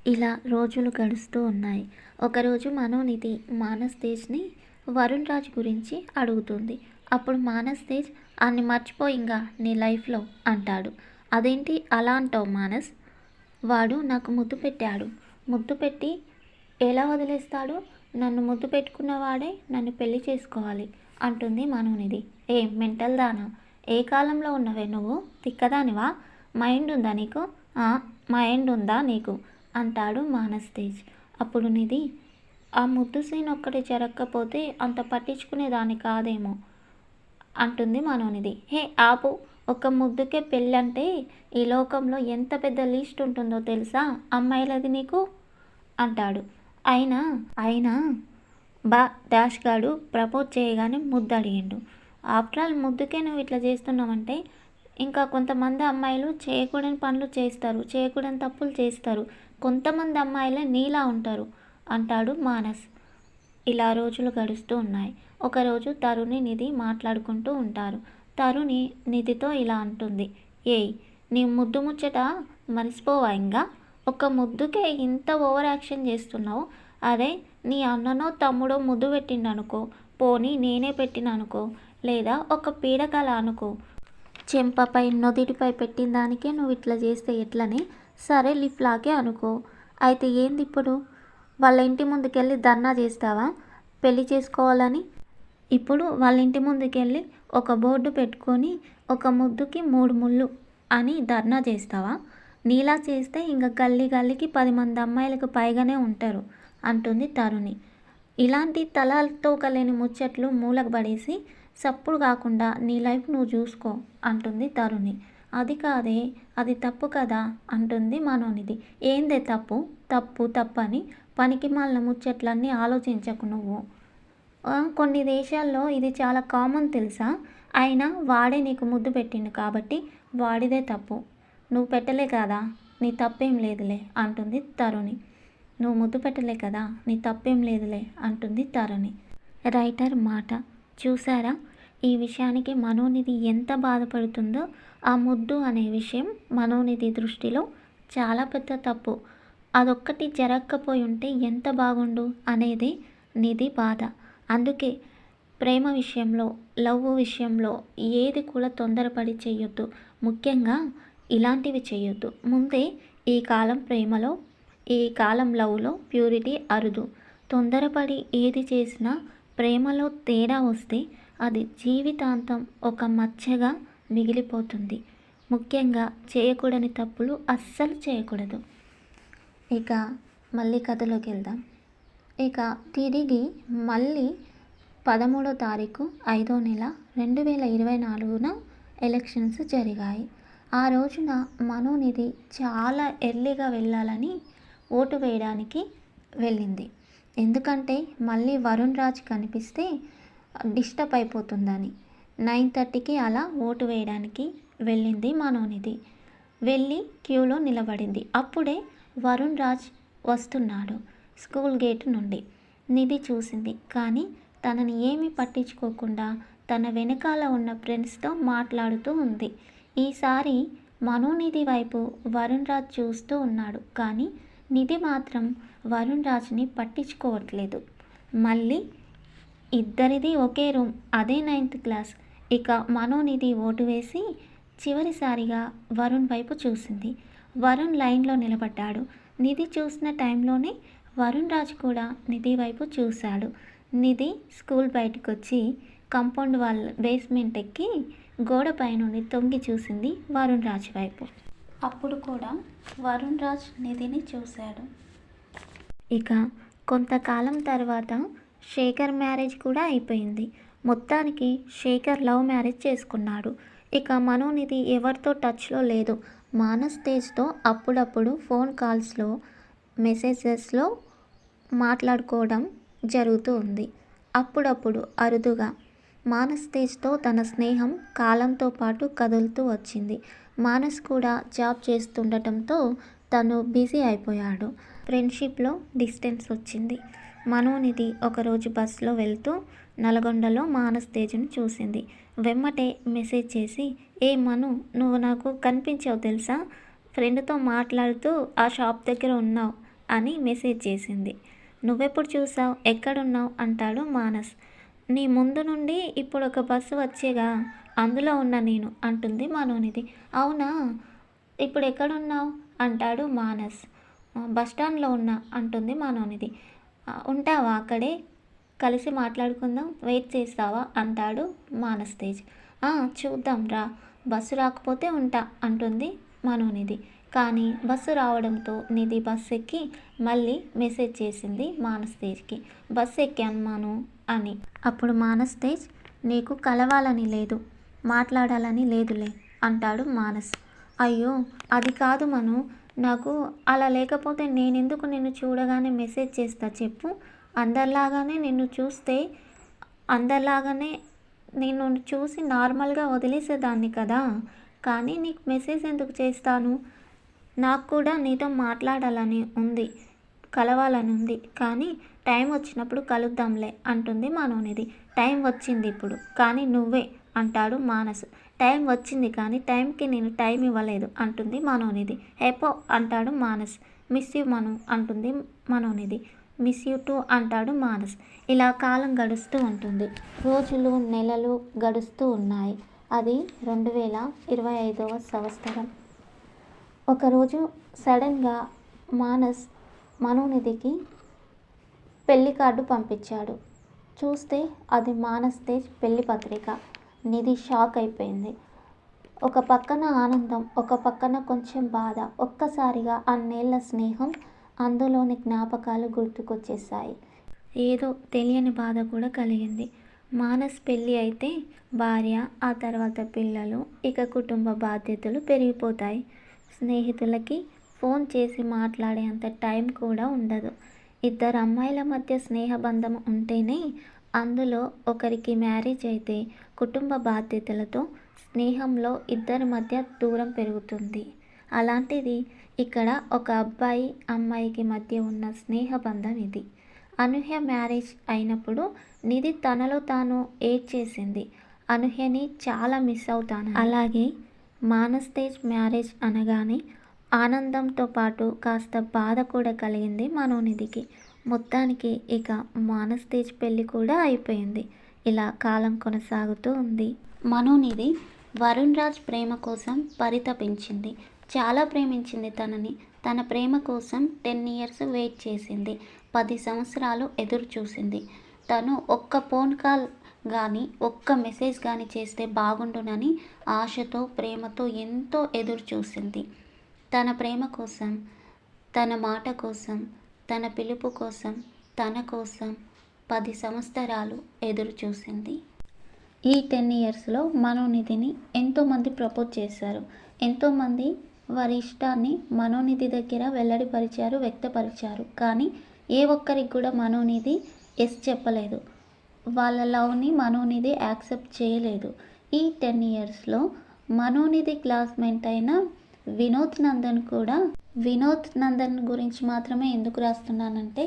ఇలా రోజులు గడుస్తూ ఉన్నాయి. ఒకరోజు మనోనిధి మానస్ తేజ్‌ని వరుణ్ రాజ్ గురించి అడుగుతుంది. అప్పుడు మానస్ తేజ్ ఆన్ని మర్చిపో ఇంగా నీ లైఫ్‌లో అంటాడు. అదేంటి అలా అంటావు మానస్? వాడు నాకు ముద్దు పెట్టాడు. ముద్దు పెట్టి ఎలా వదిలేస్తాడు? నన్ను ముద్దు పెట్టుకున్న వాడే నన్ను పెళ్లి చేసుకోవాలి అంటుంది మనోనిధి. ఏ మెంటల్ దానా? ఏ కాలంలో ఉన్నవే నువ్వు? తిక్కదానివా? మైండ్ ఉందా నీకు? ఆ! మైండ్ ఉందా నీకు? అంటాడు మానస్ తేజ్. అప్పుడు నిధి ఆ ముద్దు సీన్ ఒక్కటి జరగకపోతే అంత పట్టించుకునేదాన్ని కాదేమో అంటుంది మనోనిధి. హే ఆపు! ఒక ముద్దుకే పెళ్ళంటే ఈ లోకంలో ఎంత పెద్ద లీస్ట్ ఉంటుందో తెలుసా అమ్మాయిలది నీకు అంటాడు. అయినా అయినా డాష్ గాడు ప్రపోజ్ చేయగానే ముద్దు అడిగిండు. ఆఫ్టర్ ఆల్ ముద్దుకే నువ్వు ఇట్లా చేస్తున్నావంటే ఇంకా కొంతమంది అమ్మాయిలు చేయకూడని పనులు చేస్తారు, చేయకూడని తప్పులు చేస్తారు. కొంతమంది అమ్మాయిలే నీలా ఉంటారు అంటాడు మానస్. ఇలా రోజులు గడుస్తూ ఉన్నాయి. ఒకరోజు తరుణి నిధి మాట్లాడుకుంటూ ఉంటారు. తరుణి నిధితో ఇలా అంటుంది. ఏయ్ నీ ముద్దు ముచ్చట మర్చిపోవా ఇంకా? ఒక ముద్దుకే ఇంత ఓవర్ యాక్షన్ చేస్తున్నావు. అదే నీ అన్ననో తమ్ముడో ముద్దు పెట్టిండనుకో, పోనీ నేనే పెట్టిననుకో, లేదా ఒక పీడకల అనుకో, చెంపపై నుదిటిపై పెట్టిన దానికే నువ్వు ఇట్లా చేస్తే ఎట్లని? సరే లిఫ్లాగే అనుకో. అయితే ఏంది ఇప్పుడు? వాళ్ళ ఇంటి ముందుకెళ్ళి ధర్నా చేస్తావా పెళ్లి చేసుకోవాలని? ఇప్పుడు వాళ్ళ ఇంటి ముందుకెళ్ళి ఒక బోర్డు పెట్టుకొని ఒక ముద్దుకి 3 ముళ్ళు అని ధర్నా చేస్తావా? నీలా చేస్తే ఇంకా గల్లీ గల్లీకి 10 మంది అమ్మాయిలకు పైగానే ఉంటారు అంటుంది తరుణి. ఇలాంటి తలతో కలిని ముచ్చట్లు మూలకు పడేసి సప్పుడు కాకుండా నీ లైఫ్ నువ్వు చూసుకో అంటుంది తరుణి. అది కాదే, అది తప్పు కదా అంటుంది మనోనిధి. ఏందే తప్పు? తప్పు తప్పని పనికి మాలిన ముచ్చట్లన్నీ ఆలోచించకు నువ్వు. కొన్ని దేశాల్లో ఇది చాలా కామన్ తెలుసా? అయినా వాడే నీకు ముద్దు పెట్టిండు కాబట్టి వాడిదే తప్పు. నువ్వు పెట్టలే కదా, నీ తప్పేం లేదులే అంటుంది తరుణి. నువ్వు ముద్దు పెట్టలే కదా, నీ తప్పేం లేదులే అంటుంది తరుణి. రైటర్ మాట చూసారా? ఈ విషయానికి మనోనిధి ఎంత బాధపడుతుందో. ఆ ముద్దు అనే విషయం మనోనిధి దృష్టిలో చాలా పెద్ద తప్పు. అదొక్కటి జరగకపోయి ఉంటే ఎంత బాగుండు అనేది నిధి బాధ. అందుకే ప్రేమ విషయంలో, లవ్ విషయంలో ఏది కూడా తొందరపడి చెయ్యొద్దు. ముఖ్యంగా ఇలాంటివి చెయ్యొద్దు. ముందే ఈ కాలం ప్రేమలో, ఈ కాలం లవ్లో ప్యూరిటీ అరుదు. తొందరపడి ఏది చేసినా ప్రేమలో తేడా వస్తే అది జీవితాంతం ఒక మచ్చగా మిగిలిపోతుంది. ముఖ్యంగా చేయకూడని తప్పులు అస్సలు చేయకూడదు. ఇక మళ్ళీ కథలోకి వెళ్దాం. ఇక తిరిగి మళ్ళీ 13వ తారీఖు 5వ నెల 2024న ఎలక్షన్స్ జరిగాయి. ఆ రోజున మనోనిధి చాలా ఎర్లీగా వెళ్ళాలని ఓటు వేయడానికి వెళ్ళింది. ఎందుకంటే మళ్ళీ వరుణ్ రాజ్ కనిపిస్తే డిస్టర్బ్ అయిపోతుందని 9:30కి అలా ఓటు వేయడానికి వెళ్ళింది మనోనిధి. వెళ్ళి క్యూలో నిలబడింది. అప్పుడే వరుణ్ రాజ్ వస్తున్నాడు స్కూల్ గేటు నుండి. నిధి చూసింది, కానీ తనని ఏమీ పట్టించుకోకుండా తన వెనకాల ఉన్న ఫ్రెండ్స్తో మాట్లాడుతూ ఉంది. ఈసారి మనోనిధి వైపు వరుణ్ రాజ్ చూస్తూ ఉన్నాడు, కానీ నిధి మాత్రం వరుణ్ రాజ్ని పట్టించుకోవట్లేదు. మళ్ళీ ఇద్దరిది ఒకే రూమ్, అదే 9th క్లాస్. ఇక మనోనిధి ఓటు వేసి చివరిసారిగా వరుణ్ వైపు చూసింది. వరుణ్ లైన్లో నిలబడ్డాడు. నిధి చూసిన టైంలోనే వరుణ్ రాజ్ కూడా నిధి వైపు చూశాడు. నిధి స్కూల్ బయటకు వచ్చి కాంపౌండ్ వాల్ బేస్మెంట్ ఎక్కి గోడ పైనుండి తొంగి చూసింది వరుణ్ రాజ్ వైపు. అప్పుడు కూడా వరుణ్ రాజ్ నిధిని చూశాడు. ఇక కొంతకాలం తర్వాత శేఖర్ మ్యారేజ్ కూడా అయిపోయింది. మొత్తానికి శేఖర్ లవ్ మ్యారేజ్ చేసుకున్నాడు. ఇక మనోనిధి ఎవరితో టచ్లో లేదు. మానస్ తేజ్తో అప్పుడప్పుడు ఫోన్ కాల్స్లో, మెసేజెస్లో మాట్లాడుకోవడం జరుగుతూ ఉంది. అప్పుడప్పుడు అరుదుగా. మానస్ తేజ్తో తన స్నేహం కాలంతో పాటు కదులుతూ వచ్చింది. మానస్ కూడా జాబ్ చేస్తుండటంతో తను బిజీ అయిపోయాడు. ఫ్రెండ్షిప్లో డిస్టెన్స్ వచ్చింది. మనోనిధి ఒకరోజు బస్సులో వెళ్తూ నల్గొండలో మానస్ తేజ్ని చూసింది. వెమ్మటే మెసేజ్ చేసి, ఏ మను, నువ్వు నాకు కనిపించావు తెలుసా? ఫ్రెండ్తో మాట్లాడుతూ ఆ షాప్ దగ్గర ఉన్నావు. అని మెసేజ్ చేసింది. నువ్వెప్పుడు చూసావు, ఎక్కడున్నావు అంటాడు మానస్. నీ ముందు నుండి ఇప్పుడు ఒక బస్సు వచ్చేగా, అందులో ఉన్నా నేను అంటుంది మనోనిధి. అవునా, ఇప్పుడు ఎక్కడున్నావు అంటాడు మానస్. బస్ స్టాండ్లో ఉన్నా అంటుంది మనోనిధి. ఉంటావా అక్కడే, కలిసి మాట్లాడుకుందాం, వెయిట్ చేస్తావా అంటాడు మానస్ తేజ్. చూద్దాం రా, బస్సు రాకపోతే ఉంటా అంటుంది మనోనిధి. కానీ బస్సు రావడంతో నిధి బస్సు ఎక్కి మళ్ళీ మెసేజ్ చేసింది మానస్ తేజ్కి, బస్సు ఎక్కాను మను అని. అప్పుడు మానస్ తేజ్, నీకు కలవాలని లేదు, మాట్లాడాలని లేదులే అంటాడు మానస్. అయ్యో అది కాదు మను, నాకు అలా లేకపోతే నేనెందుకు నిన్ను చూడగానే మెసేజ్ చేస్తా చెప్పు. అందరిలాగానే నిన్ను చూస్తే, అందరిలాగానే నేను చూసి నార్మల్గా వదిలేసేదాన్ని కదా, కానీ నీకు మెసేజ్ ఎందుకు చేస్తాను. నాకు కూడా నీతో మాట్లాడాలని ఉంది, కలవాలని ఉంది, కానీ టైం వచ్చినప్పుడు కలుద్దాంలే అంటుంది మనోనిధి. టైం వచ్చింది ఇప్పుడు, కానీ నువ్వే అంటాడు మానస్. టైం వచ్చింది కానీ టైంకి నేను టైం ఇవ్వలేదు అంటుంది మనోనిధి. హేపో అంటాడు మానస్. మిస్ యూ మను అంటుంది మనోనిధి. మిస్ యూ టూ అంటాడు మానస్. ఇలా కాలం గడుస్తూ ఉంటుంది. రోజులు నెలలు గడుస్తూ ఉన్నాయి. అది 2025వ సంవత్సరం. ఒకరోజు సడన్గా మానస్ మనోనిధికి పెళ్లి కార్డు పంపించాడు. చూస్తే అది మానస్ తేజ్ పెళ్లి పత్రిక. నిధి షాక్ అయిపోయింది. ఒక పక్కన ఆనందం, ఒక పక్కన కొంచెం బాధ. ఒక్కసారిగా అన్నేళ్ల స్నేహం, అందులోని జ్ఞాపకాలు గుర్తుకొచ్చేసాయి. ఏదో తెలియని బాధ కూడా కలిగింది. మానస్ పెళ్ళి అయితే భార్య, ఆ తర్వాత పిల్లలు, ఇక కుటుంబ బాధ్యతలు పెరిగిపోతాయి. స్నేహితులకి ఫోన్ చేసి మాట్లాడే అంత టైం కూడా ఉండదు. ఇద్దరు అమ్మాయిల మధ్య స్నేహబంధం ఉంటేనే, అందులో ఒకరికి మ్యారేజ్ అయితే కుటుంబ బాధ్యతలతో స్నేహంలో ఇద్దరి మధ్య దూరం పెరుగుతుంది. అలాంటిది ఇక్కడ ఒక అబ్బాయి అమ్మాయికి మధ్య ఉన్న స్నేహబంధం ఇది. అనూహ్య మ్యారేజ్ అయినప్పుడు నిధి తనలో తాను ఏడ్చేసింది. అనూహ్యని చాలా మిస్ అవుతాను. అలాగే మానస్ తేజ్ మ్యారేజ్ అనగానే ఆనందంతో పాటు కాస్త బాధ కూడా కలిగింది మనోనిధికి. మొత్తానికి ఇక మానస్ తేజ్ పెళ్ళి కూడా అయిపోయింది. ఇలా కాలం కొనసాగుతూ ఉంది. మనోనిధి వరుణ్ రాజ్ ప్రేమ కోసం పరితపించింది. చాలా ప్రేమించింది తనని. తన ప్రేమ కోసం 10 years వెయిట్ చేసింది. 10 సంవత్సరాలు ఎదురు చూసింది. తను ఒక్క ఫోన్ కాల్ కానీ, ఒక్క మెసేజ్ కానీ చేస్తే బాగుండునని ఆశతో, ప్రేమతో ఎంతో ఎదురు చూసింది. తన ప్రేమ కోసం, తన మాట కోసం, తన పిలుపు కోసం, తన కోసం 10 సంవత్సరాలు ఎదురు చూసింది. ఈ 10 yearsలో మనోనిధిని ఎంతోమంది ప్రపోజ్ చేశారు. ఎంతోమంది వారి ఇష్టాన్ని మనోనిధి దగ్గర వెల్లడిపరిచారు, వ్యక్తపరిచారు. కానీ ఏ ఒక్కరికి కూడా మనోనిధి ఎస్ చెప్పలేదు. వాళ్ళ లవ్ని మనోనిధి యాక్సెప్ట్ చేయలేదు. ఈ 10 yearsలో మనోనిధి క్లాస్మేట్ అయిన వినోద్ నందన్ కూడా, వినోద్ నందన్ గురించి మాత్రమే ఎందుకు రాస్తున్నానంటే,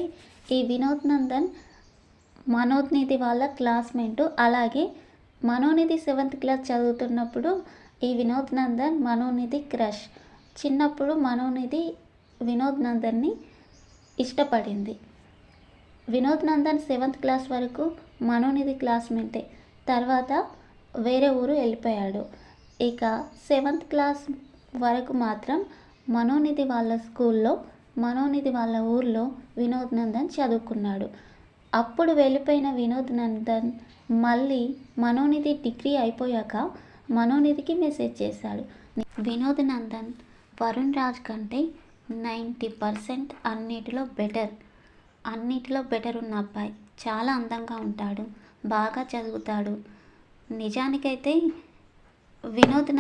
ఈ వినోద్ నందన్ మనోనిధి వాళ్ళ క్లాస్మేట్. అలాగే మనోనిధి 7th class చదువుతున్నప్పుడు ఈ వినోద్ నందన్ మనోనిధి క్రష్. చిన్నప్పుడు మనోనిధి వినోద్ నందన్ని ఇష్టపడింది. వినోద్ నందన్ 7th class వరకు మనోనిధి క్లాస్మేటే. తర్వాత వేరే ఊరు వెళ్ళిపోయాడు. ఇక 7th class వరకు మాత్రం మనోనిధి వాళ్ళ స్కూల్లో, మనోనిధి వాళ్ళ ఊర్లో వినోద్ నందన్ చదువుకున్నాడు. అప్పుడు వెళ్ళిపోయిన వినోద్ నందన్ మళ్ళీ మనోనిధి డిగ్రీ అయిపోయాక మనోనిధికి మెసేజ్ చేశాడు. వినోద్ నందన్ వరుణ్ రాజ్ కంటే 90% అన్నిటిలో బెటర్ ఉన్న అబ్బాయి. చాలా అందంగా ఉంటాడు, బాగా చదువుతాడు. నిజానికైతే వినోద్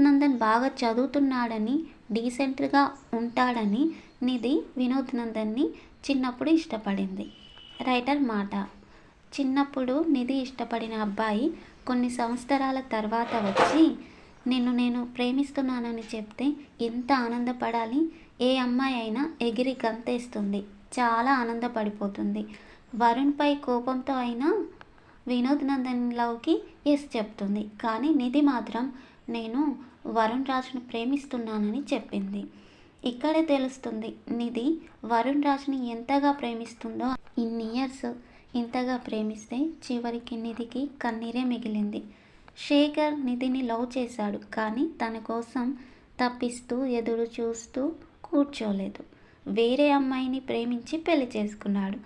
నందన్ బాగా చదువుతున్నాడని, డీసెంట్గా ఉంటాడని నిధి వినోద్ నందన్ని చిన్నప్పుడు ఇష్టపడింది. రైటర్ మాట. చిన్నప్పుడు నిధి ఇష్టపడిన అబ్బాయి కొన్ని సంవత్సరాల తర్వాత వచ్చి నిన్ను నేను ప్రేమిస్తున్నానని చెప్తే ఎంత ఆనందపడాలి. ఏ అమ్మాయి అయినా ఎగిరి గంతేస్తుంది, చాలా ఆనందపడిపోతుంది. వరుణ్పై కోపంతో అయినా వినోద్ నందన్ లవ్కి ఎస్ చెప్తుంది. కానీ నిధి మాత్రం నేను వరుణ్ రాజ్ను ప్రేమిస్తున్నానని చెప్పింది. ఇక్కడే తెలుస్తుంది నిధి వరుణ్ రాజ్ని ఎంతగా ప్రేమిస్తుందో. ఇన్ని ఇయర్స్ ఇంతగా ప్రేమిస్తే చివరికి నిధికి కన్నీరే మిగిలింది. శేఖర్ నిధిని లవ్ చేశాడు, కానీ తన కోసం తప్పిస్తూ ఎదురు చూస్తూ కూర్చోలేదు. వేరే అమ్మాయిని ప్రేమించి పెళ్లి చేసుకున్నాడు.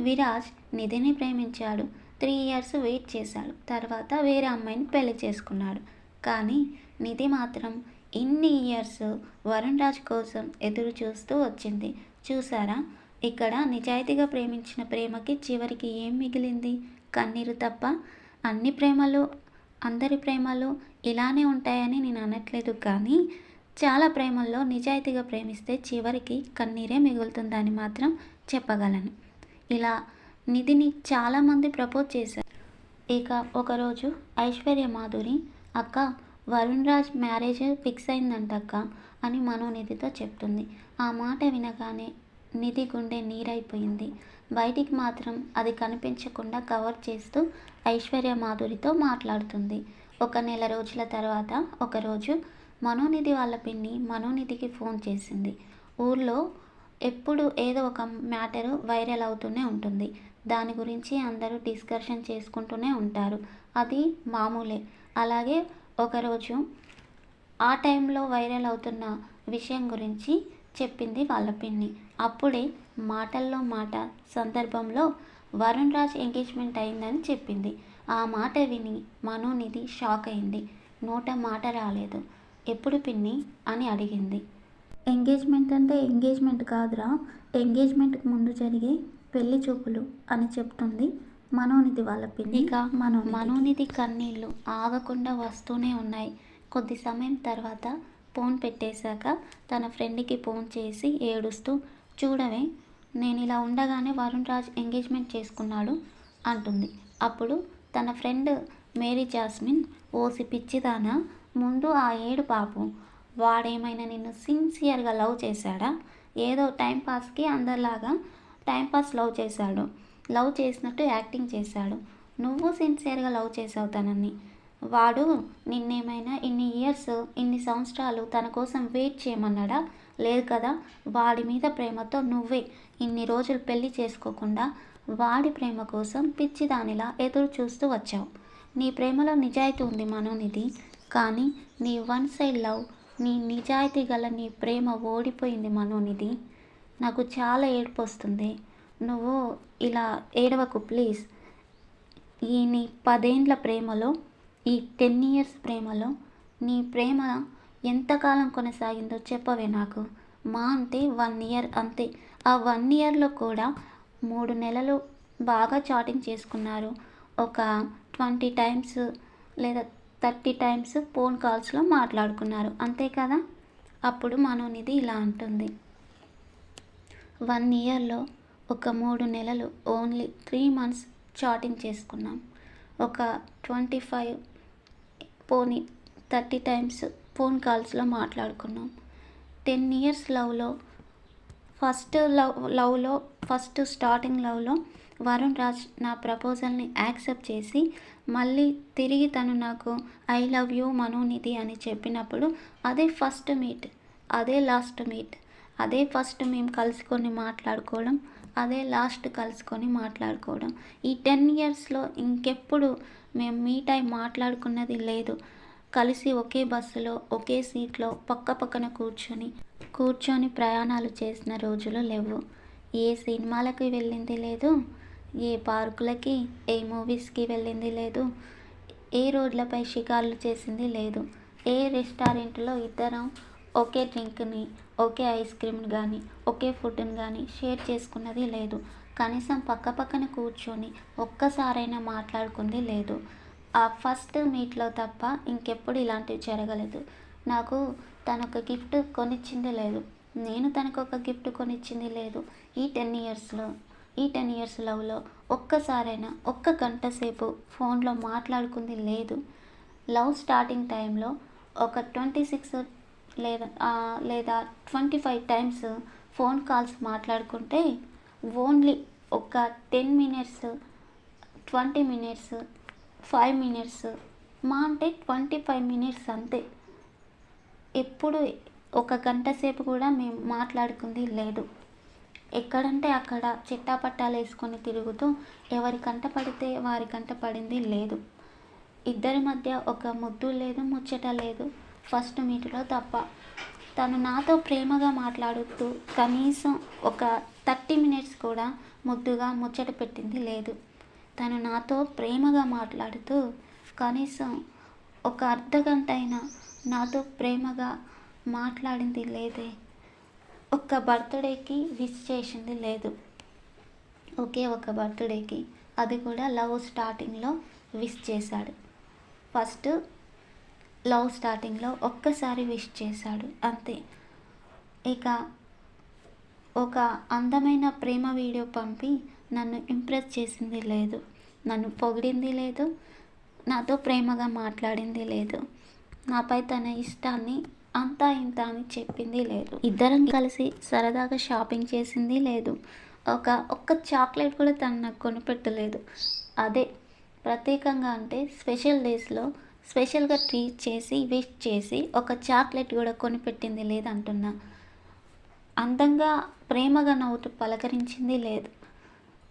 విరాజ్ నిధిని ప్రేమించాడు, 3 ఇయర్స్ వెయిట్ చేశాడు, తర్వాత వేరే అమ్మాయిని పెళ్లి చేసుకున్నాడు. కానీ నిధి మాత్రం ఇన్ని ఇయర్స్ వరుణ్ రాజ్ కోసం ఎదురు చూస్తూ వచ్చింది. చూసారా, ఇక్కడ నిజాయితీగా ప్రేమించిన ప్రేమకి చివరికి ఏం మిగిలింది? కన్నీరు తప్ప. అన్ని ప్రేమలు, అందరి ప్రేమలు ఇలానే ఉంటాయని నేను అనట్లేదు, కానీ చాలా ప్రేమల్లో నిజాయితీగా ప్రేమిస్తే చివరికి కన్నీరే మిగులుతుందని మాత్రం చెప్పగలను. ఇలా నిధిని చాలామంది ప్రపోజ్ చేశారు. ఇక ఒకరోజు ఐశ్వర్య మాధురి, అక్క వరుణ్ రాజ్ మ్యారేజ్ ఫిక్స్ అయిందంట అక్క అని మనోనిధితో చెప్తుంది. ఆ మాట వినగానే నిధి గుండె నీరైపోయింది. బయటికి మాత్రం అది కనిపించకుండా కవర్ చేస్తూ ఐశ్వర్య మాధురితో మాట్లాడుతుంది. ఒక నెల రోజుల తర్వాత ఒకరోజు మనోనిధి వాళ్ళ పిన్ని మనోనిధికి ఫోన్ చేసింది. ఊర్లో ఎప్పుడు ఏదో ఒక మ్యాటరు వైరల్ అవుతూనే ఉంటుంది. దాని గురించి అందరూ డిస్కషన్ చేసుకుంటూనే ఉంటారు, అది మామూలే. అలాగే ఒకరోజు ఆ టైంలో వైరల్ అవుతున్న విషయం గురించి చెప్పింది వాళ్ళ పిన్ని. అప్పుడే మాటల్లో మాట సందర్భంలో వరుణ్ రాజ్ ఎంగేజ్మెంట్ అయిందని చెప్పింది. ఆ మాట విని మనోనిధి షాక్ అయింది. నోట మాట రాలేదు. ఎప్పుడు పిన్ని అని అడిగింది. ఎంగేజ్మెంట్ అంటే ఎంగేజ్మెంట్ కాదురా, ఎంగేజ్మెంట్కి ముందు జరిగే పెళ్లి చూపులు అని చెప్తుంది మనోనిధి వాళ్ళ పిన్ని. ఇక మనోనిధి కన్నీళ్ళు ఆగకుండా వస్తూనే ఉన్నాయి. కొద్ది సమయం తర్వాత ఫోన్ పెట్టేశాక తన ఫ్రెండ్కి ఫోన్ చేసి ఏడుస్తూ, చూడవే నేను ఇలా ఉండగానే వరుణ్ రాజ్ ఎంగేజ్మెంట్ చేసుకున్నాడు అంటుంది. అప్పుడు తన ఫ్రెండ్ మేరీ జాస్మిన్, ఓసి పిచ్చిదానా, ముందు ఆ ఏడు పాపం, వాడేమైనా నిన్ను సిన్సియర్గా లవ్ చేశాడా? ఏదో టైంపాస్కి అందరిలాగా టైంపాస్ లవ్ చేశాడు, లవ్ చేసినట్టు యాక్టింగ్ చేశాడు. నువ్వు సిన్సియర్గా లవ్ చేసావు తనని. వాడు నిన్నేమైనా ఇన్ని ఇయర్స్, ఇన్ని సంవత్సరాలు తన కోసం వెయిట్ చేయమన్నాడా? లేదు కదా. వాడి మీద ప్రేమతో నువ్వే ఇన్ని రోజులు పెళ్లి చేసుకోకుండా వాడి ప్రేమ కోసం పిచ్చిదానిలా ఎదురు చూస్తూ వచ్చావు. నీ ప్రేమలో నిజాయితీ ఉంది మనోనిధి, కానీ నీ వన్ సైడ్ లవ్, నీ నిజాయితీ గల నీ ప్రేమ ఓడిపోయింది మనోనిధి. నాకు చాలా ఏడుపు వస్తుంది. నువ్వు ఇలా ఏడవకు ప్లీజ్. ఈ నీ 10 ఏండ్ల ప్రేమలో, ఈ 10 ఇయర్స్ ప్రేమలో నీ ప్రేమ ఎంతకాలం కొనసాగిందో చెప్పవే నాకు. మా అంటే 1 ఇయర్ అంతే. ఆ 1 ఇయర్లో కూడా 3 నెలలు బాగా చాటింగ్ చేసుకున్నారు. ఒక 20 టైమ్స్ లేదా 30 టైమ్స్ ఫోన్ కాల్స్లో మాట్లాడుకున్నారు, అంతే కదా. అప్పుడు మనోనిధి ఇలా అంటుంది, 1 ఇయర్లో ఒక 3 నెలలు ఓన్లీ 3 మంత్స్ చాటింగ్ చేసుకున్నాం. ఒక 25 పోనీ 30 టైమ్స్ ఫోన్ కాల్స్లో మాట్లాడుకున్నాం. 10 ఇయర్స్ లవ్లో ఫస్ట్ స్టార్టింగ్ లవ్లో వరుణ్ రాజ్ నా ప్రపోజల్ని యాక్సెప్ట్ చేసి మళ్ళీ తిరిగి తను నాకు ఐ లవ్ యూ మనోనిధి అని చెప్పినప్పుడు అదే ఫస్ట్ మీట్, అదే లాస్ట్ మీట్, అదే ఫస్ట్ మేము కలుసుకొని మాట్లాడుకోవడం, అదే లాస్ట్ కలుసుకొని మాట్లాడుకోవడం. ఈ 10 ఇయర్స్లో ఇంకెప్పుడు మేము మీట్ అయి మాట్లాడుకున్నది లేదు. కలిసి ఒకే బస్సులో ఒకే సీట్లో పక్క పక్కన కూర్చొని ప్రయాణాలు చేసిన రోజులు లేవు. ఏ సినిమాలకి వెళ్ళింది లేదు, ఏ పార్కులకి, ఏ మూవీస్కి వెళ్ళింది లేదు, ఏ రోడ్లపై షికార్లు చేసింది లేదు, ఏ రెస్టారెంట్లో ఇద్దరం ఒకే డ్రింక్ని, ఒకే ఐస్ క్రీమ్ని కానీ, ఒకే ఫుడ్ని కానీ షేర్ చేసుకున్నది లేదు. కనీసం పక్క పక్కన కూర్చొని ఒక్కసారైనా మాట్లాడుకుంది లేదు. ఆ ఫస్ట్ మీట్లో తప్ప ఇంకెప్పుడు ఇలాంటివి జరగలేదు. నాకు తనొక గిఫ్ట్ కొనిచ్చింది లేదు, నేను తనకు ఒక గిఫ్ట్ కొనిచ్చింది లేదు. ఈ 10 ఇయర్స్ లవ్లో ఒక్కసారైనా ఒక్క గంట సేపు ఫోన్లో మాట్లాడుకుంది లేదు. లవ్ స్టార్టింగ్ టైంలో ఒక 26 లేదా 25 టైమ్స్ ఫోన్ కాల్స్ మాట్లాడుకుంటే ఓన్లీ ఒక 10 మినిట్స్, 20 మినిట్స్, 5 మినిట్స్, మా అంటే 25 మినిట్స్ అంతే. ఎప్పుడు 1 గంట సేపు కూడా మేము మాట్లాడుకుంది లేదు. ఎక్కడంటే అక్కడ చిట్టాపట్టాలు వేసుకొని తిరుగుతూ ఎవరి కంట పడితే వారి కంట పడింది లేదు. ఇద్దరి మధ్య ఒక ముద్దు లేదు, ముచ్చట లేదు, ఫస్ట్ మీట్లో తప్ప. తను నాతో ప్రేమగా మాట్లాడుతూ కనీసం ఒక 30 మినిట్స్ కూడా ముద్దుగా ముచ్చట పెట్టింది లేదు. తను నాతో ప్రేమగా మాట్లాడుతూ కనీసం ఒక అర్ధగంట అయినా నాతో ప్రేమగా మాట్లాడింది లేదే. ఒక్క బర్త్డేకి విష్ చేసింది లేదు. ఒకే ఒక బర్త్డేకి, అది కూడా లవ్ స్టార్టింగ్లో విష్ చేశాడు. ఫస్ట్ లవ్ స్టార్టింగ్లో ఒక్కసారి విష్ చేశాడు అంతే. ఇక ఒక అందమైన ప్రేమ వీడియో పంపి నన్ను ఇంప్రెస్ చేసింది లేదు, నన్ను పొగిడింది లేదు, నాతో ప్రేమగా మాట్లాడింది లేదు, నాపై తన ఇష్టాన్ని అంతా ఇంత అని చెప్పింది లేదు. ఇద్దరం కలిసి సరదాగా షాపింగ్ చేసింది లేదు. ఒక్క చాక్లెట్ కూడా తను నాకు కొనిపెట్టలేదు. అదే ప్రత్యేకంగా అంటే స్పెషల్ డేస్లో స్పెషల్గా ట్రీట్ చేసి విష్ చేసి ఒక చాక్లెట్ కూడా కొనిపెట్టింది లేదంటున్నా. అందంగా ప్రేమగా నవ్వుతూ పలకరించింది లేదు.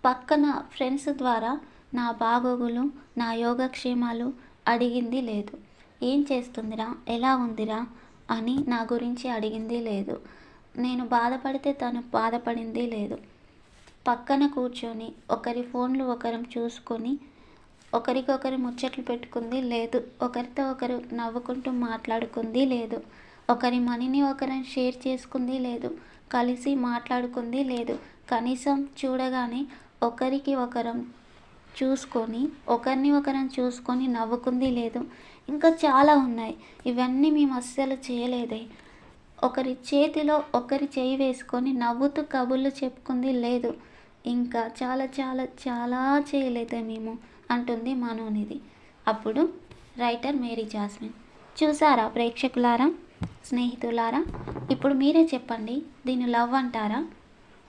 పక్కన ఫ్రెండ్స్ ద్వారా నా బాగోగులు, నా యోగక్షేమాలు అడిగింది లేదు. ఏం చేస్తుందిరా, ఎలా ఉందిరా అని నా గురించి అడిగింది లేదు. నేను బాధపడితే తను బాధపడింది లేదు. పక్కన కూర్చొని ఒకరి ఫోన్లు ఒకరం చూసుకొని ఒకరికొకరు ముచ్చట్లు పెట్టుకుంది లేదు. ఒకరితో ఒకరు నవ్వుకుంటూ మాట్లాడుకుంది లేదు. ఒకరి మనీని ఒకరం షేర్ చేసుకుంది లేదు. కలిసి మాట్లాడుకుంది లేదు. కనీసం చూడగానే ఒకరికి ఒకరం చూసుకొని ఒకరిని ఒకరం చూసుకొని నవ్వుకుంది లేదు. ఇంకా చాలా ఉన్నాయి. ఇవన్నీ మేము అస్సలు చేయలేదే. ఒకరి చేతిలో ఒకరి చేయి వేసుకొని నవ్వుతూ కబుర్లు చెప్పుకుంది లేదు. ఇంకా చాలా చాలా చాలా చేయలేదే మేము అంటుంది మనోనిధి. అప్పుడు రైటర్ మేరీ జాస్మిన్, చూసారా ప్రేక్షకులారా, స్నేహితులారా, ఇప్పుడు మీరే చెప్పండి, దీన్ని లవ్ అంటారా,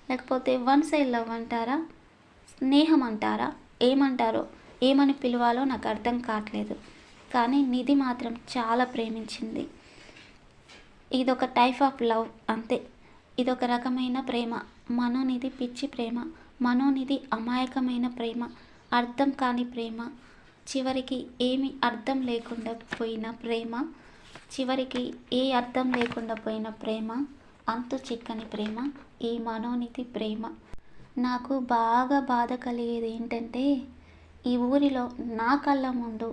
లేకపోతే వన్ సైడ్ లవ్ అంటారా, స్నేహం అంటారా, ఏమంటారో, ఏమని పిలవాలో నాకు అర్థం కావట్లేదు. కానీ నిధి మాత్రం చాలా ప్రేమించింది. ఇదొక టైప్ ఆఫ్ లవ్ అంతే. ఇదొక రకమైన ప్రేమ. మనోనిధి పిచ్చి ప్రేమ, మనోనిధి అమాయకమైన ప్రేమ, అర్థం కాని ప్రేమ, చివరికి ఏమి అర్థం లేకుండా పోయిన ప్రేమ, చివరికి ఏ అర్థం లేకుండా పోయిన ప్రేమ, అంతు చిక్కని ప్రేమ ఈ మనోనిధి ప్రేమ. నాకు బాగా బాధ కలిగేది ఏంటంటే, ఈ ఊరిలో నా కళ్ళ ముందు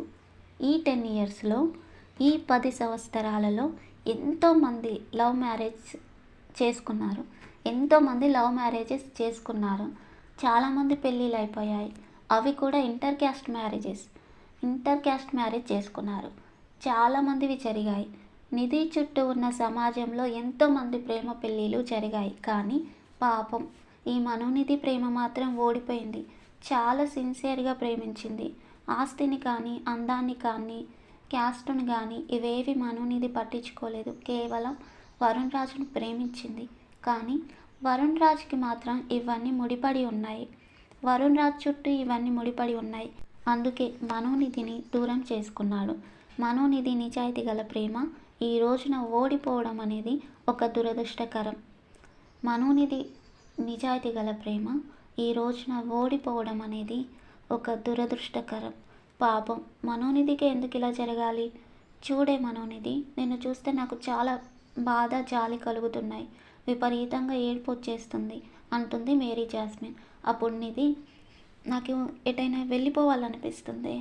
ఈ 10 ఇయర్స్లో, ఈ 10 సంవత్సరాలలో ఎంతోమంది లవ్ మ్యారేజ్ చేసుకున్నారు, ఎంతోమంది లవ్ మ్యారేజెస్ చేసుకున్నారు, చాలామంది పెళ్ళిళ్ళు అయిపోయాయి. అవి కూడా ఇంటర్ క్యాస్ట్ మ్యారేజ్ చేసుకున్నారు. చాలామందివి జరిగాయి. నిధి చుట్టూ ఉన్న సమాజంలో ఎంతోమంది ప్రేమ పెళ్ళిళ్ళు జరిగాయి. కానీ పాపం ఈ మనోనిధి ప్రేమ మాత్రం ఓడిపోయింది. చాలా సిన్సియర్గా ప్రేమించింది. ఆస్తిని కానీ, అందాన్ని కానీ, క్యాస్ట్ని కానీ ఇవేవి మనోనిధి పట్టించుకోలేదు. కేవలం వరుణ్ రాజ్ను ప్రేమించింది. కానీ వరుణ్ రాజ్కి మాత్రం ఇవన్నీ ముడిపడి ఉన్నాయి. వరుణ్ రాజ్ చుట్టూ ఇవన్నీ ముడిపడి ఉన్నాయి. అందుకే మనోనిధిని దూరం చేసుకున్నాడు. మనోనిధి నిజాయితీ గల ప్రేమ ఈ రోజున ఓడిపోవడం అనేది ఒక దురదృష్టకరం. మనోనిధి నిజాయితీ గల ప్రేమ ఈ రోజున ఓడిపోవడం అనేది ఒక దురదృష్టకరం. పాపం మనోనిధికి ఎందుకు ఇలా జరగాలి? చూడే మనోనిధి, నిన్ను చూస్తే నాకు చాలా బాధ, జాలి కలుగుతున్నాయి, విపరీతంగా ఏడుపు వచ్చేస్తుంది అంటుంది మేరీ జాస్మిన్. అప్పుడు నిధి, నాకు ఎటైనా వెళ్ళిపోవాలనిపిస్తుంది,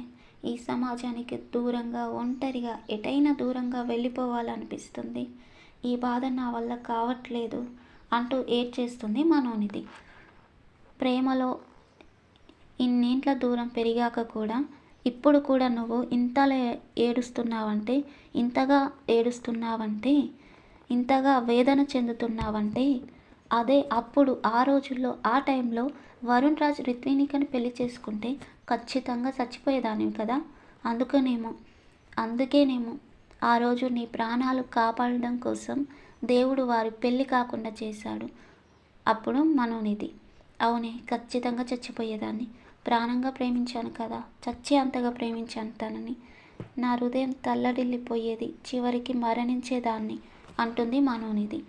ఈ సమాజానికి దూరంగా, ఒంటరిగా ఎటైనా దూరంగా వెళ్ళిపోవాలనిపిస్తుంది, ఈ బాధ నా వల్ల కావట్లేదు అంటూ ఏడ్చేస్తుంది మనోనిధి. ప్రేమలో ఇన్నేంట్ల దూరం పెరిగాక కూడా ఇప్పుడు కూడా నువ్వు ఇంతలా ఏడుస్తున్నావంటే, ఇంతగా ఏడుస్తున్నావంటే, ఇంతగా వేదన చెందుతున్నావంటే, అదే అప్పుడు ఆ రోజుల్లో ఆ టైంలో వరుణ్ రాజ్ రిత్వినికని పెళ్లి చేసుకుంటే ఖచ్చితంగా చచ్చిపోయేదానివి కదా. అందుకేనేమో ఆ రోజు నీ ప్రాణాలు కాపాడడం కోసం దేవుడు వారి పెళ్ళి కాకుండా చేశాడు. అప్పుడు మనోనిధి, అవునే, ఖచ్చితంగా చచ్చిపోయేదాన్ని, ప్రాణంగా ప్రేమించాను కదా, చచ్చే అంతగా ప్రేమించాను తనని, నా హృదయం తల్లడిల్లిపోయేది, చివరికి మరణించేదాన్ని, అంటుంది మనోనిధి.